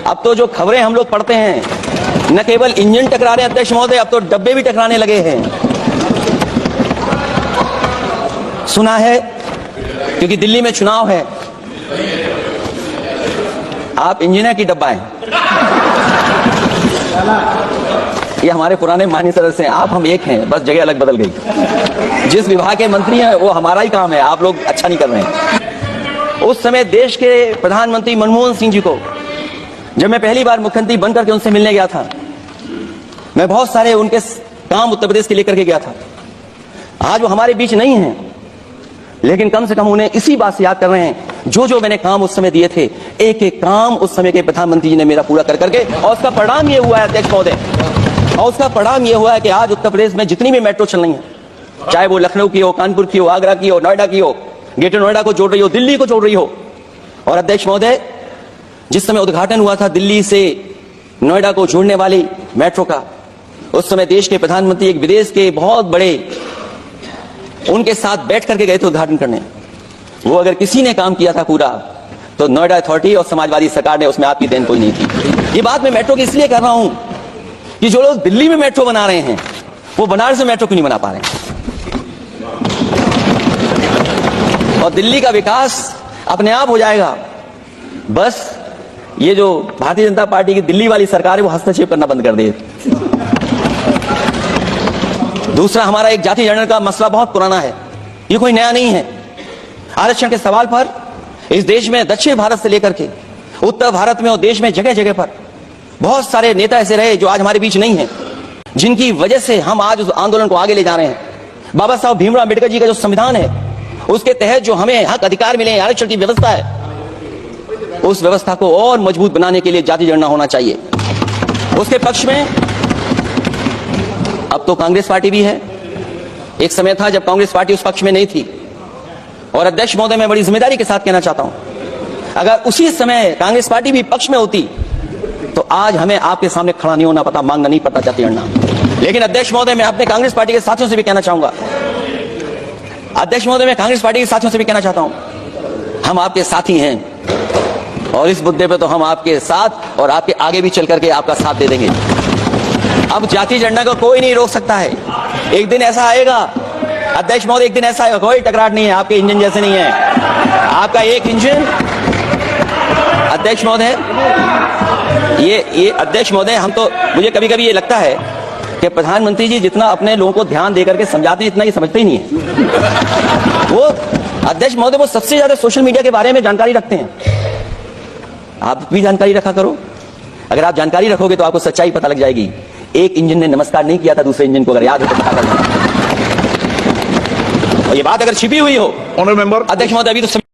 अब तो जो खबरें हम लोग पढ़ते हैं, न केवल इंजन टकरा रहे अध्यक्ष महोदय, अब तो डब्बे भी टकराने लगे हैं। सुना है क्योंकि दिल्ली में चुनाव है, आप इंजीनियर की डब्बा हैं। ये हमारे पुराने माननीय सदस्य हैं, आप हम एक हैं, बस जगह अलग बदल गई। जिस विभाग के मंत्री हैं वो हमारा ही काम है, आप लोग अच्छा नहीं कर रहे हैं। उस समय देश के प्रधानमंत्री मनमोहन सिंह जी को जब मैं पहली बार मुख्यमंत्री बनकर के उनसे मिलने गया था, मैं बहुत सारे उनके काम उत्तर प्रदेश के लेकर के गया था। आज वो हमारे बीच नहीं हैं, लेकिन कम से कम उन्हें इसी बात से याद कर रहे हैं जो जो मैंने काम उस समय दिए थे, एक एक काम उस समय के प्रधानमंत्री जी ने मेरा पूरा कर करके, और उसका परिणाम ये हुआ है अध्यक्ष महोदय, और उसका परिणाम ये हुआ है कि आज उत्तर प्रदेश में जितनी भी मेट्रो चल रही है, चाहे वो लखनऊ की हो, कानपुर की हो, आगरा की हो, नोएडा की हो, ग्रेटर नोएडा को जोड़ रही हो, दिल्ली को जोड़ रही हो। और अध्यक्ष महोदय, जिस समय उद्घाटन हुआ था दिल्ली से नोएडा को जोड़ने वाली मेट्रो का, उस समय देश के प्रधानमंत्री एक विदेश के बहुत बड़े उनके साथ बैठ करके गए थे उद्घाटन करने। वो अगर किसी ने काम किया था पूरा, तो नोएडा अथॉरिटी और समाजवादी सरकार ने, उसमें आपकी देन कोई नहीं थी। ये बात मैं मेट्रो की इसलिए कर रहा हूं कि जो लोग दिल्ली में मेट्रो बना रहे हैं, वो बनारस में मेट्रो क्यों नहीं बना पा रहे हैं? और दिल्ली का विकास अपने आप हो जाएगा, बस ये जो भारतीय जनता पार्टी की दिल्ली वाली सरकार है वो हस्तक्षेप करना बंद कर दे। दूसरा, हमारा एक जाति जनगणना का मसला बहुत पुराना है, ये कोई नया नहीं है। आरक्षण के सवाल पर इस देश में दक्षिण भारत से लेकर के उत्तर भारत में और देश में जगह जगह पर बहुत सारे नेता ऐसे रहे जो आज हमारे बीच नहीं है, जिनकी वजह से हम आज उस आंदोलन को आगे ले जा रहे हैं। बाबा साहब भीमराव अम्बेडकर जी का जो संविधान है, उसके तहत जो हमें हक अधिकार मिले, आरक्षण की व्यवस्था है, उस व्यवस्था को और मजबूत बनाने के लिए जाति जनगणना होना चाहिए। उसके पक्ष में अब तो कांग्रेस पार्टी भी है। एक समय था जब कांग्रेस पार्टी उस पक्ष में नहीं थी, और अध्यक्ष महोदय मैं बड़ी जिम्मेदारी के साथ कहना चाहता हूं, अगर उसी समय कांग्रेस पार्टी भी पक्ष में होती तो आज हमें आपके सामने खड़ा नहीं होना पता, मांगना नहीं पता जाति जनगणना। लेकिन अध्यक्ष महोदय, मैं अपने कांग्रेस पार्टी के साथियों से भी कहना चाहूंगा, अध्यक्ष महोदय मैं कांग्रेस पार्टी के साथियों से भी कहना चाहता हूं, हम आपके साथी हैं, और इस मुद्दे पे तो हम आपके साथ और आपके आगे भी चल करके आपका साथ दे देंगे। अब जाति जनगणना को कोई नहीं रोक सकता है। एक दिन ऐसा आएगा अध्यक्ष महोदय, एक दिन ऐसा आएगा, कोई टकराट नहीं है, आपके इंजन जैसे नहीं है, आपका एक इंजन। अध्यक्ष महोदय, ये अध्यक्ष महोदय, हम तो, मुझे कभी कभी ये लगता है कि प्रधानमंत्री जी जितना अपने लोगों को ध्यान देकर के समझाते हैं, इतना ही समझते ही नहीं है। वो अध्यक्ष महोदय वो सबसे ज्यादा सोशल मीडिया के बारे में जानकारी रखते हैं। आप भी जानकारी रखा करो, अगर आप जानकारी रखोगे तो आपको सच्चाई पता लग जाएगी। एक इंजन ने नमस्कार नहीं किया था दूसरे इंजन को, अगर याद हो तो पता कर लेना। और ये बात अगर छिपी हुई हो, ऑनरेबल मेंबर अध्यक्ष महोदय, अभी तो